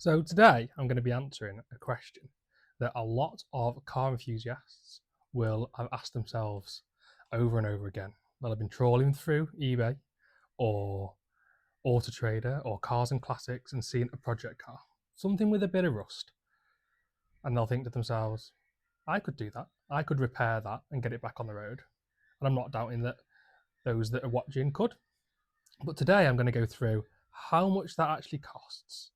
So today I'm going to be answering a question that a lot of car enthusiasts will have asked themselves over and over again. They'll have been trawling through eBay or Auto Trader or Cars and Classics and seeing a project car, something with a bit of rust, and they'll think to themselves, I could do that. I could repair that and get it back on the road. And I'm not doubting that those that are watching could. But today I'm going to go through how much that actually costs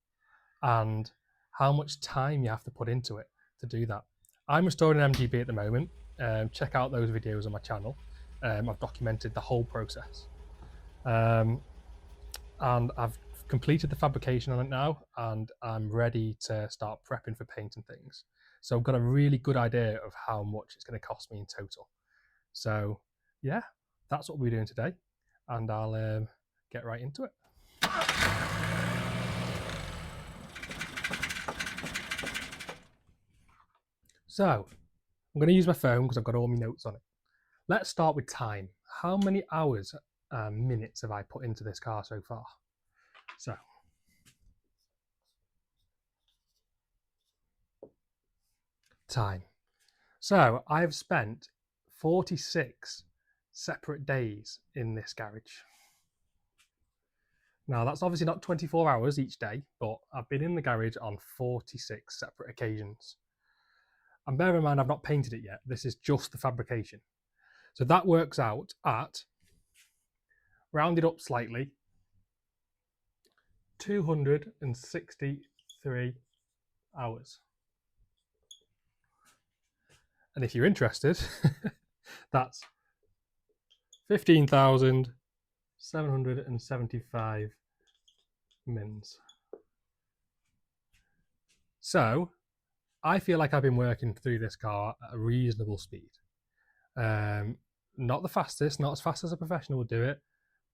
and how much time you have to put into it to do that. I'm restoring an MGB at the moment. Check out those videos on my channel. I've documented the whole process. And I've completed the fabrication on it now, and I'm ready to start prepping for paint and things. So I've got a really good idea of how much it's going to cost me in total. So yeah, that's what we're doing today, and I'll get right into it. So I'm going to use my phone because I've got all my notes on it. Let's start with time. How many hours and minutes have I put into this car so far? So, time. So I've spent 46 separate days in this garage. Now that's obviously not 24 hours each day, but I've been in the garage on 46 separate occasions. And bear in mind, I've not painted it yet. This is just the fabrication. So that works out at, rounded up slightly, 263 hours. And if you're interested, that's 15,775 mins. So I feel like I've been working through this car at a reasonable speed. Not the fastest, not as fast as a professional would do it,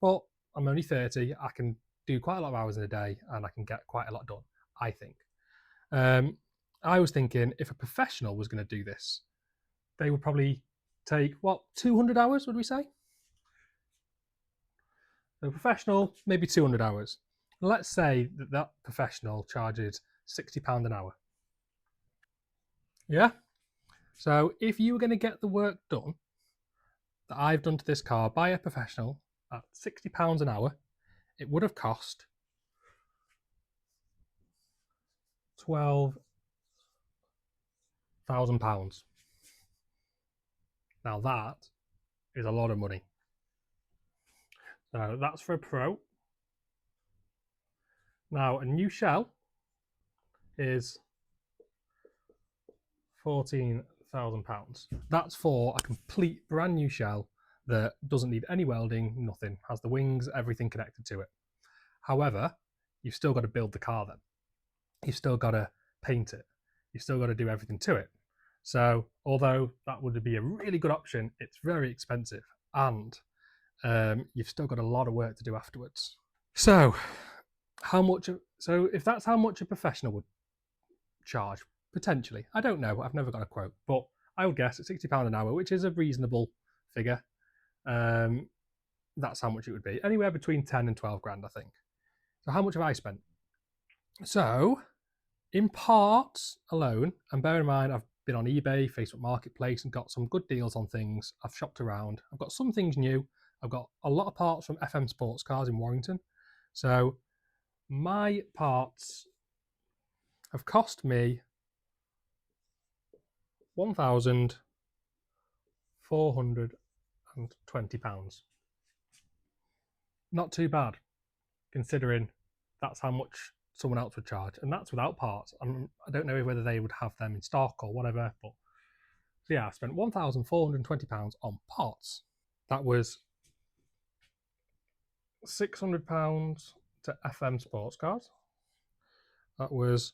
but I'm only 30. I can do quite a lot of hours in a day and I can get quite a lot done, I think. I was thinking if a professional was going to do this, they would probably take, 200 hours, would we say? So professional, maybe 200 hours. Let's say that that professional charges £60 an hour. Yeah? So if you were going to get the work done that I've done to this car by a professional at £60 an hour, it would have cost £12,000. Now that is a lot of money. So that's for a pro. Now a new shell is £14,000. That's for a complete brand new shell that doesn't need any welding, nothing, has the wings, everything connected to it. However, you've still got to build the car then. You've still got to paint it. You've still got to do everything to it. So although that would be a really good option, it's very expensive, and you've still got a lot of work to do afterwards. So if that's how much a professional would charge, potentially, I don't know, I've never got a quote, but I would guess at £60 an hour, which is a reasonable figure, that's how much it would be. Anywhere between 10 and 12 grand, I think. So how much have I spent? So in parts alone, and bear in mind, I've been on eBay, Facebook Marketplace, and got some good deals on things. I've shopped around. I've got some things new. I've got a lot of parts from FM Sports Cars in Warrington. So my parts have cost me £1,420. Not too bad, considering that's how much someone else would charge, and that's without parts. I don't know whether they would have them in stock or whatever, but so yeah, I spent £1,420 on parts. That was £600 to FM Sports Cars. That was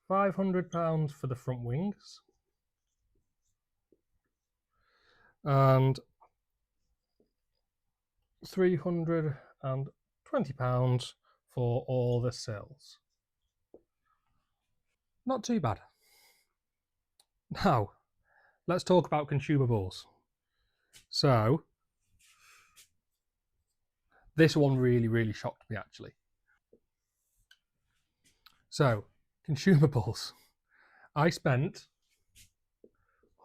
£500 for the front wings, and £320 for all the sills. Not too bad. Now, let's talk about consumables. So, this one really shocked me actually. So, consumables. I spent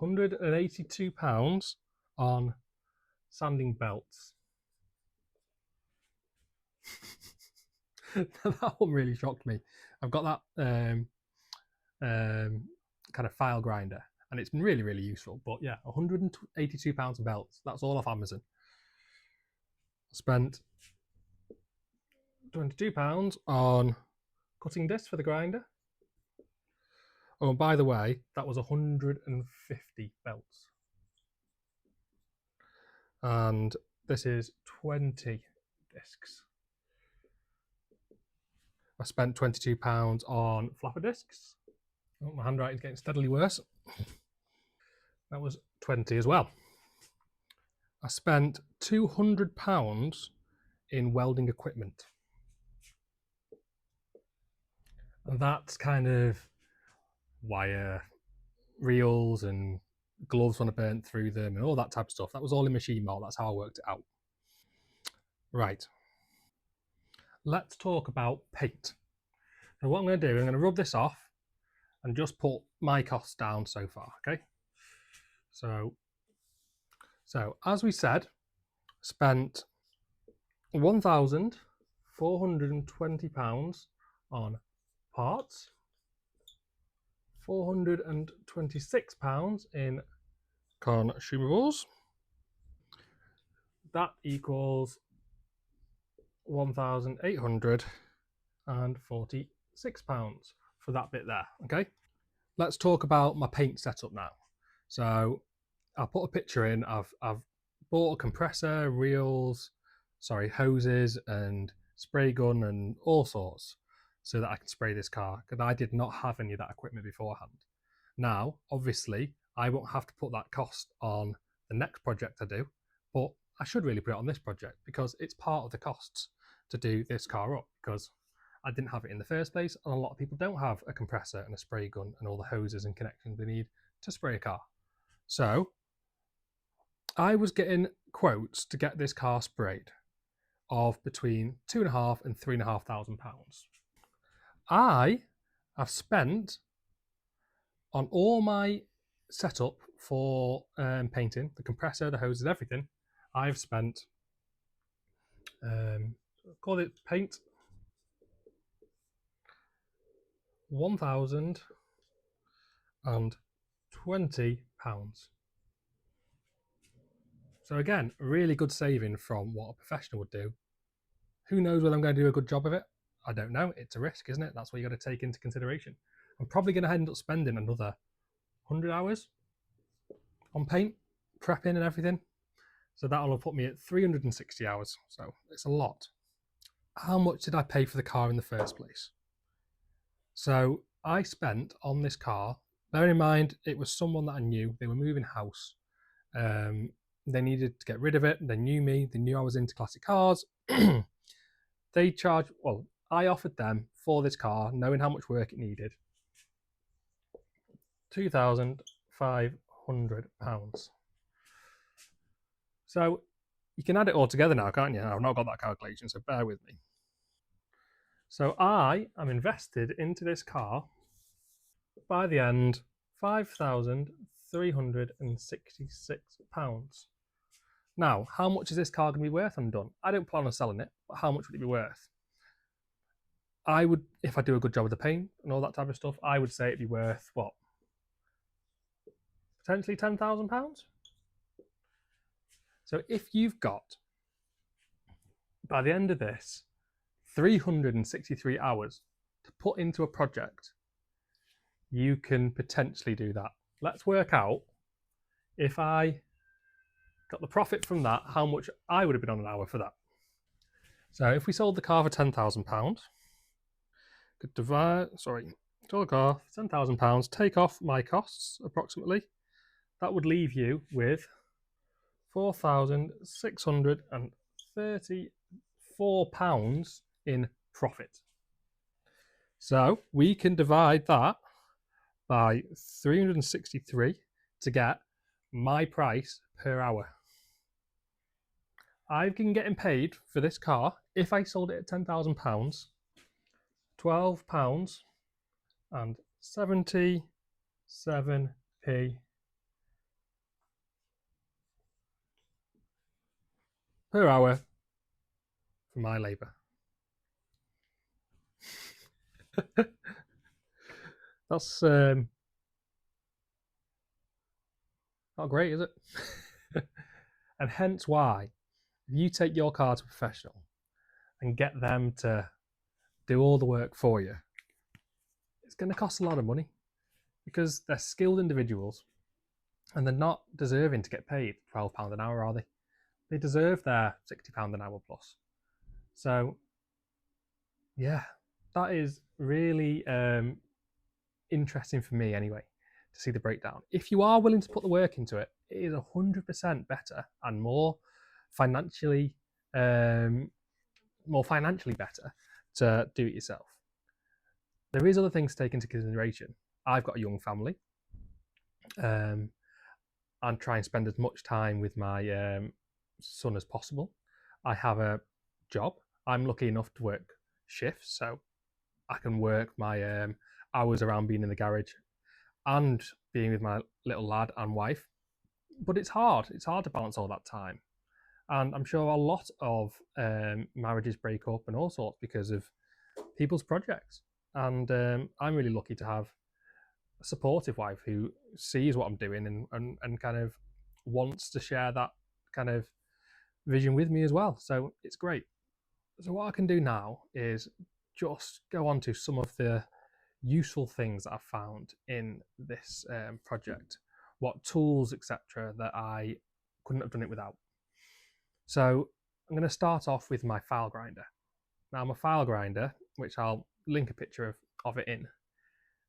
£182 on sanding belts. That one really shocked me. I've got that kind of file grinder, and it's been really, really useful. But yeah, £182 of belts. That's all off Amazon. I spent £22 on cutting discs for the grinder. Oh, and by the way, that was 150 belts. And this is 20 discs. I spent £22 on flapper discs. Oh, my handwriting's getting steadily worse. That was 20 as well. I spent £200 in welding equipment. And that's kind of wire, reels, and gloves when I burnt through them, and all that type of stuff. That was all in Machinima. That's how I worked it out. Right. Let's talk about paint. And what I'm going to do, I'm going to rub this off and just put my costs down so far, okay? So as we said, spent £1,420 on parts, £426 in consumables. That equals £1,846 for that bit there, okay? Let's talk about my paint setup now. So I'll put a picture in. I've bought a compressor, reels, hoses, and spray gun and all sorts so that I can spray this car, because I did not have any of that equipment beforehand. Now, obviously, I won't have to put that cost on the next project I do, but I should really put it on this project because it's part of the costs to do this car up, because I didn't have it in the first place, and a lot of people don't have a compressor and a spray gun and all the hoses and connections they need to spray a car. So I was getting quotes to get this car sprayed of between £2,500 and £3,500. I have spent on all my setup for painting, the compressor, the hoses, everything. I've spent, call it paint, £1,020. So again, really good saving from what a professional would do. Who knows whether I'm going to do a good job of it? I don't know. It's a risk, isn't it? That's what you got to take into consideration. I'm probably going to end up spending another 100 hours on paint, prepping and everything. So that'll put me at 360 hours. So it's a lot. How much did I pay for the car in the first place? So I spent on this car, bearing in mind it was someone that I knew, they were moving house. They needed to get rid of it. They knew me. They knew I was into classic cars. They charged, well, I offered them for this car, knowing how much work it needed, £2,500. So you can add it all together now, can't you? I've not got that calculation, so bear with me. So I am invested into this car, by the end, £5,366. Now, how much is this car going to be worth when I'm done? I don't plan on selling it, but how much would it be worth? I would, if I do a good job of the paint and all that type of stuff, I would say it'd be worth what? Potentially £10,000. So if you've got, by the end of this, 363 hours to put into a project, you can potentially do that. Let's work out, if I got the profit from that, how much I would have been on an hour for that. So if we sold the car for £10,000, could divide, sold the car for £10,000, take off my costs approximately, that would leave you with £4,634 in profit. So we can divide that by 363 to get my price per hour. I've been getting paid for this car, if I sold it at £10,000, £12 and 77p per hour for my labour. That's not great, is it? And hence why, if you take your car to a professional and get them to do all the work for you, it's going to cost a lot of money because they're skilled individuals and they're not deserving to get paid £12 an hour, are they? They deserve their £60 an hour plus. So, yeah, that is really interesting for me anyway, to see the breakdown. If you are willing to put the work into it, it is 100% better and more financially better to do it yourself. There is other things to take into consideration. I've got a young family, and try and spend as much time with my son as possible. I have a job. I'm lucky enough to work shifts, so I can work my hours around being in the garage and being with my little lad and wife. But it's hard. It's hard to balance all that time. And I'm sure a lot of marriages break up and all sorts because of people's projects. And I'm really lucky to have a supportive wife who sees what I'm doing and kind of wants to share that kind of vision with me as well. So it's great. So what I can do now is just go on to some of the useful things that I've found in this project, what tools, etc., that I couldn't have done it without. So I'm going to start off with my file grinder. Now my file grinder, which I'll link a picture of it in,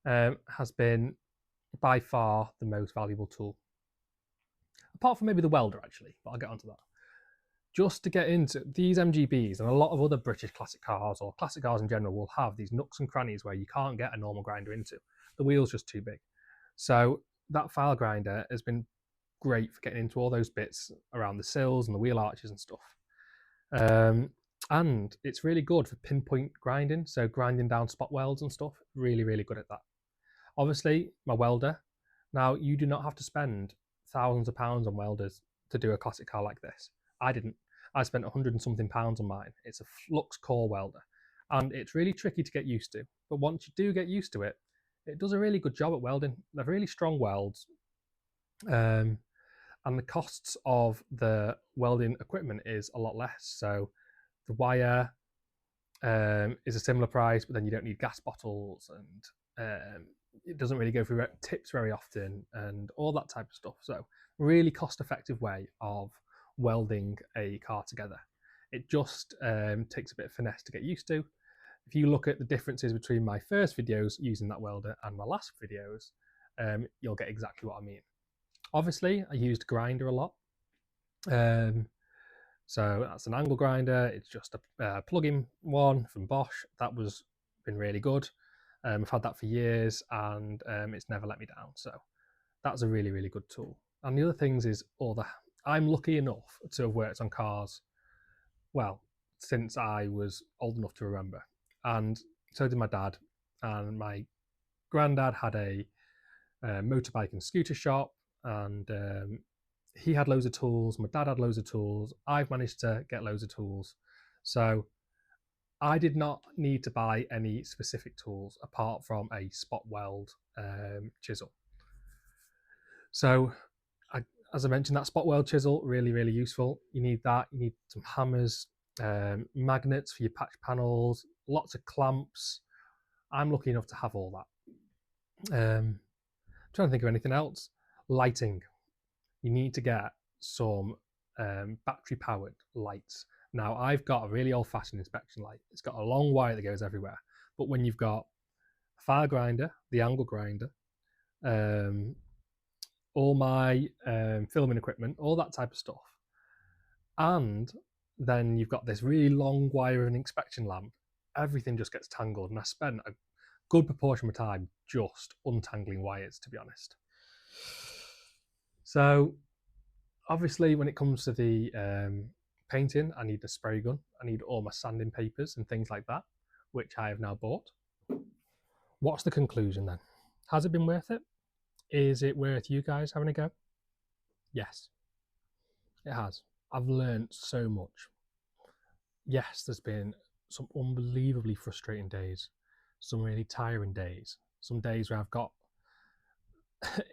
has been by far the most valuable tool. Apart from maybe the welder actually, but I'll get onto that. Just to get into these MGBs, and a lot of other British classic cars or classic cars in general will have these nooks and crannies where you can't get a normal grinder into. The wheel's just too big. So that file grinder has been great for getting into all those bits around the sills and the wheel arches and stuff. And it's really good for pinpoint grinding, so grinding down spot welds and stuff. Really, really good at that. Obviously, my welder. Now, you do not have to spend thousands of pounds on welders to do a classic car like this. I didn't. I spent 100 and something pounds on mine. It's a flux core welder, and it's really tricky to get used to. But once you do get used to it, it does a really good job at welding. They're really strong welds, and the costs of the welding equipment is a lot less. So the wire is a similar price, but then you don't need gas bottles, and it doesn't really go through tips very often, and all that type of stuff. So really cost-effective way of welding a car together. It just takes a bit of finesse to get used to. If you look at the differences between my first videos using that welder and my last videos, you'll get exactly what I mean. Obviously, I used grinder a lot. So that's an angle grinder. It's just a plug-in one from Bosch. That was been really good. I've had that for years, and it's never let me down. So that's a really, really good tool. And the other things is I'm lucky enough to have worked on cars, well, since I was old enough to remember. And so did my dad. And my granddad had a motorbike and scooter shop, and he had loads of tools. My dad had loads of tools. I've managed to get loads of tools. So I did not need to buy any specific tools apart from a spot weld chisel. So as I mentioned, that spot weld chisel, really, really useful. You need that. You need some hammers, magnets for your patch panels, lots of clamps. I'm lucky enough to have all that. I'm trying to think of anything else. Lighting. You need to get some battery powered lights. Now I've got a really old fashioned inspection light. It's got a long wire that goes everywhere. But when you've got a file grinder, the angle grinder, all my filming equipment, all that type of stuff, and then you've got this really long wire of an inspection lamp, everything just gets tangled. And I spent a good proportion of my time just untangling wires, to be honest. So obviously when it comes to the painting, I need a spray gun. I need all my sanding papers and things like that, which I have now bought. what's the conclusion then? Has it been worth it? Is it worth you guys having a go? Yes, it has. I've learned so much. Yes, there's been some unbelievably frustrating days, some really tiring days, some days where I've got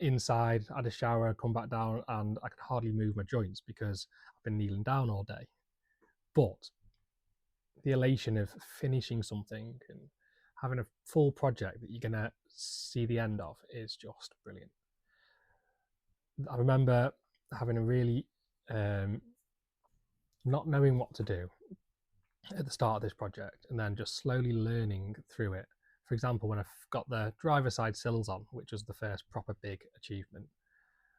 inside, had a shower, come back down, and I can hardly move my joints because I've been kneeling down all day. But the elation of finishing something and having a full project that you're going to see the end of is just brilliant. I remember having a really not knowing what to do at the start of this project, and then just slowly learning through it. For example, when I got the driver side sills on, which was the first proper big achievement,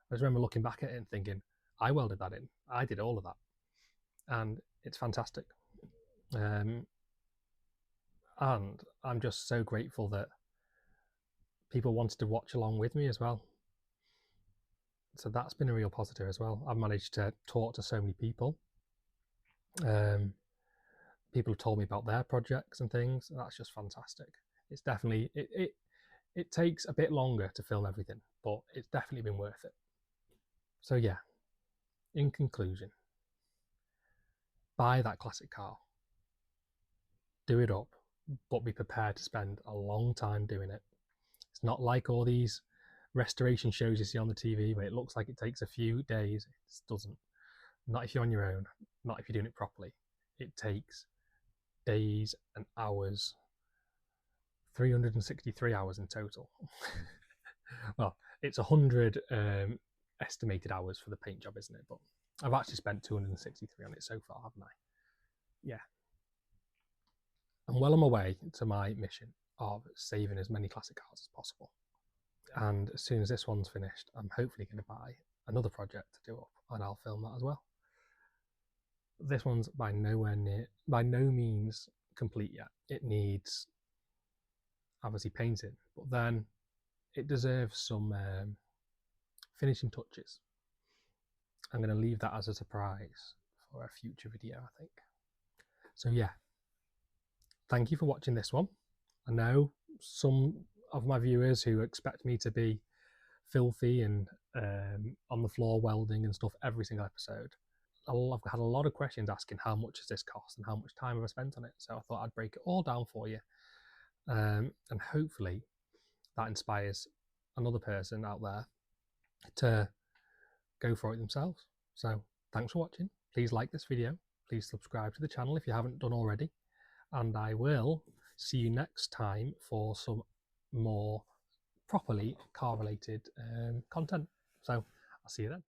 I just remember looking back at it and thinking, I welded that in. I did all of that. And it's fantastic. And I'm just so grateful that people wanted to watch along with me as well. So that's been a real positive as well. I've managed to talk to so many people. People have told me about their projects and things, and that's just fantastic. It's definitely, it takes a bit longer to film everything, but it's definitely been worth it. So yeah, in conclusion, buy that classic car, do it up, but be prepared to spend a long time doing it. It's not like all these restoration shows you see on the TV where it looks like it takes a few days. It doesn't. Not if you're on your own, not if you're doing it properly. It takes days and hours, 363 hours in total. Well, it's 100 estimated hours for the paint job, isn't it? But I've actually spent 263 on it so far, haven't I? Yeah. I'm well on my way to my mission of saving as many classic cars as possible. And as soon as this one's finished, I'm hopefully going to buy another project to do up, and I'll film that as well. This one's by no means complete yet. It needs obviously painting, but then it deserves some finishing touches. I'm going to leave that as a surprise for a future video, I think. So yeah, thank you for watching this one. I know some of my viewers who expect me to be filthy and on the floor welding and stuff every single episode. I've had a lot of questions asking how much does this cost and how much time have I spent on it. So I thought I'd break it all down for you. And hopefully that inspires another person out there to go for it themselves. So thanks for watching. Please like this video. Please subscribe to the channel if you haven't done already. And I will see you next time for some more properly car related content. So I'll see you then.